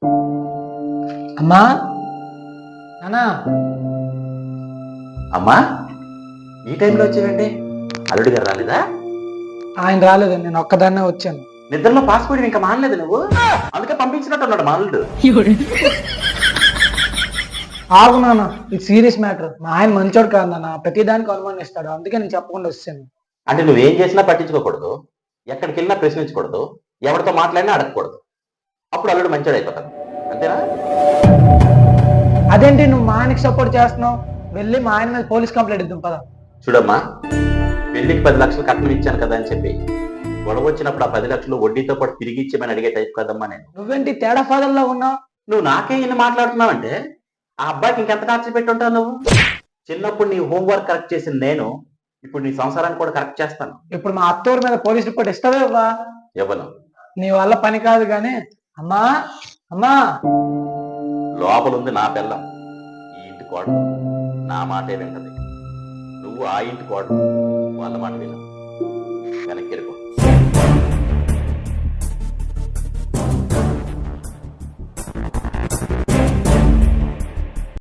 అమ్మా నానా అమ్మా ఈ టైంలో వచ్చేవండి? అల్లుడి గారు రాలేదా? ఆయన రాలేదు, నేను ఒక్కదాన్నే వచ్చాను. నిద్రలో పాస్పోర్ట్ ఇంకా మానలేదు నువ్వు, అందుకే పంపించినట్టు ఉన్నాడు మా అల్లుడు. ఆగు నాన్న, ఇది సీరియస్ మ్యాటర్. మా ఆయన మంచోడు కాదు నాన్న, ప్రతిదానికి అనుమానిస్తాడు. అందుకే నేను చెప్పకుండా వచ్చాను. అంటే నువ్వేం చేసినా పట్టించుకోకూడదు, ఎక్కడికి వెళ్ళినా ప్రశ్నించకూడదు, ఎవరితో మాట్లాడినా అడగకూడదు. అప్పుడు అల్లుడు మంచోడు అయిపోతాడు, అంతేనా? అదేంటి నువ్వు మా ఆయనకి సపోర్ట్ చేస్తున్నావు? వెళ్ళి మా ఆయన మీద పోలీస్ కంప్లైంట్ ఇద్దాం పద. చూడమ్మా, పెళ్లికి 10 లక్షలు కట్నం ఇచ్చాను కదా అని చెప్పి గొడవ వచ్చినప్పుడు ఆ 10 లక్షలు వడ్డీతో పాటు తిరిగి ఇచ్చేమని అడిగే టైప్ కదమ్మా నేను. నువ్వేంటి తేడా ఫాదర్ లా ఉన్నావు? నువ్వు నాకే ఇన్ని మాట్లాడుతున్నావంటే ఆ అబ్బాయికి ఇంకెంత టార్చర్ పెట్టి ఉంటావు నువ్వు. చిన్నప్పుడు నీ హోంవర్క్ కరెక్ట్ చేసిన నేను ఇప్పుడు నీ సంసారాన్ని కూడా కరెక్ట్ చేస్తాను. ఇప్పుడు మా అత్తూరు మీద పోలీస్ రిపోర్ట్ ఇస్తావా? ఇవ్వను. నీ వల్ల పని కాదు కానీ. అమ్మా అమ్మా, లోపల ఉంది నా పిల్లం, ఈ ఇంటి కోడలు, నా మాటే వింటది. నువ్వు ఆ ఇంటి కోడలు, వాళ్ళ మాట